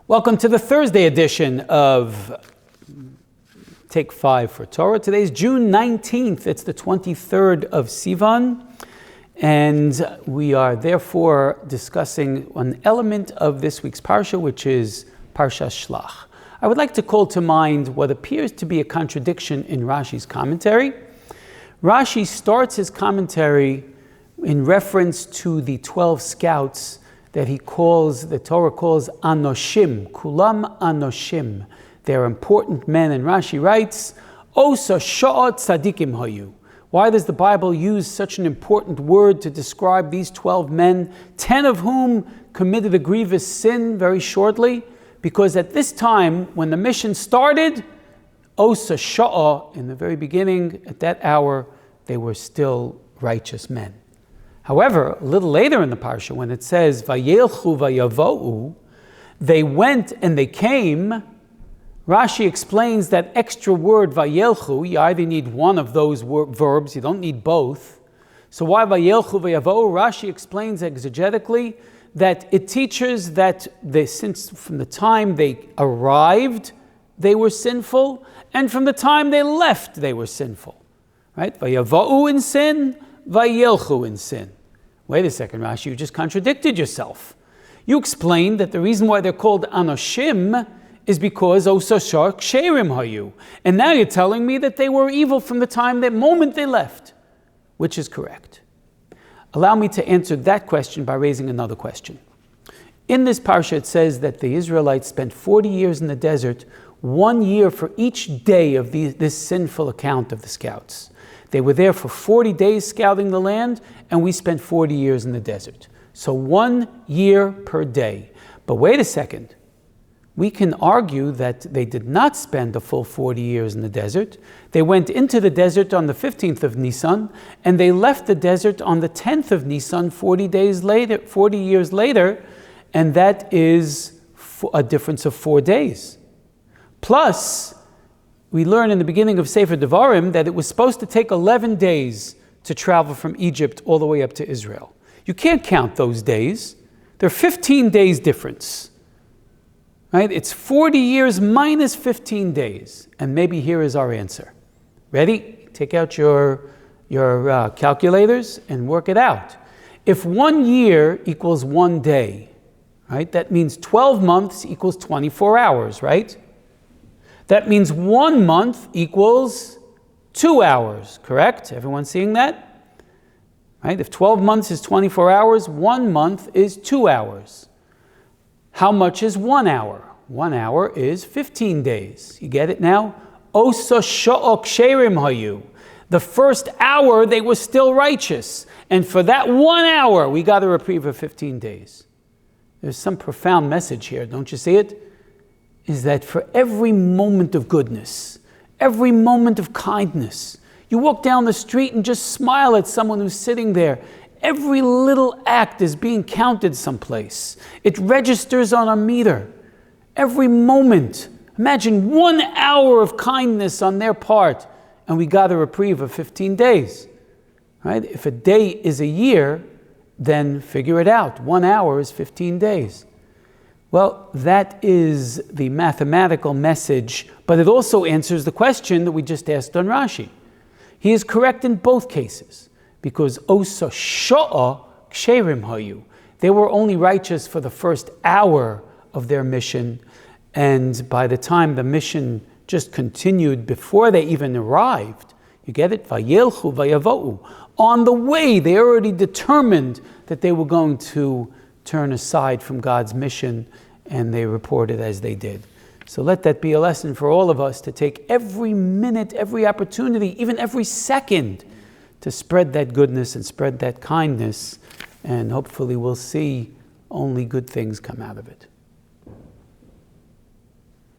Welcome to the Thursday edition of Take 5 for Torah. Today's June 19th. It's the 23rd of Sivan. And we are therefore discussing an element of this week's Parsha, which is Parsha Shlach. I would like to call to mind what appears to be a contradiction in Rashi's commentary. Rashi starts his commentary in reference to the 12 scouts that the Torah calls Anoshim, Kulam Anoshim. They're important men, and Rashi writes, Osa Sha'at Tzadikim Hayu. Why does the Bible use such an important word to describe these 12 men, 10 of whom committed a grievous sin very shortly? Because at this time, when the mission started, Osa Sha'a, in the very beginning, at that hour, they were still righteous men. However, a little later in the Parsha, when it says, Vayelchu vayavo'u, they went and they came, Rashi explains that extra word, Vayelchu, you either need one of those verbs, you don't need both. So why Vayelchu vayavo'u? Rashi explains exegetically that it teaches that since from the time they arrived, they were sinful, and from the time they left, they were sinful. Right? Vayavo'u in sin, Vayelchu in sin. Wait a second, Rashi, you just contradicted yourself. You explained that the reason why they're called Anoshim is because Osashar Ksherim Hayu. And now you're telling me that they were evil from the moment they left. Which is correct. Allow me to answer that question by raising another question. In this parsha it says that the Israelites spent 40 years in the desert, 1 year for each day of this sinful account of the scouts. They were there for 40 days scouting the land, and we spent 40 years in the desert. So 1 year per day. But wait a second. We can argue that they did not spend a full 40 years in the desert. They went into the desert on the 15th of Nisan, and they left the desert on the 10th of Nisan 40 years later, and that is a difference of 4 days. Plus, we learn in the beginning of Sefer Devarim that it was supposed to take 11 days to travel from Egypt all the way up to Israel. You can't count those days. There are 15 days difference. Right? It's 40 years minus 15 days. And maybe here is our answer. Ready? Take out your calculators and work it out. If 1 year equals 1 day, right? That means 12 months equals 24 hours, right? That means 1 month equals 2 hours, correct? Everyone seeing that? Right? If 12 months is 24 hours, 1 month is 2 hours. How much is 1 hour? 1 hour is 15 days. You get it now? Osa sha'ok sherim hayu. The first hour they were still righteous. And for that 1 hour, we got a reprieve of 15 days. There's some profound message here, don't you see it? Is that for every moment of goodness, every moment of kindness, you walk down the street and just smile at someone who's sitting there. Every little act is being counted someplace. It registers on a meter. Every moment. Imagine 1 hour of kindness on their part, and we got a reprieve of 15 days. Right? If a day is a year, then figure it out. 1 hour is 15 days. Well, that is the mathematical message, but it also answers the question that we just asked on Rashi. He is correct in both cases, because Osa Sha'a Ksherim Hayu. They were only righteous for the first hour of their mission, and by the time the mission just continued before they even arrived, you get it? Vayelchu vayavo'u. On the way, they already determined that they were going to turn aside from God's mission, and they reported as they did. So let that be a lesson for all of us to take every minute, every opportunity, even every second to spread that goodness and spread that kindness, and hopefully we'll see only good things come out of it.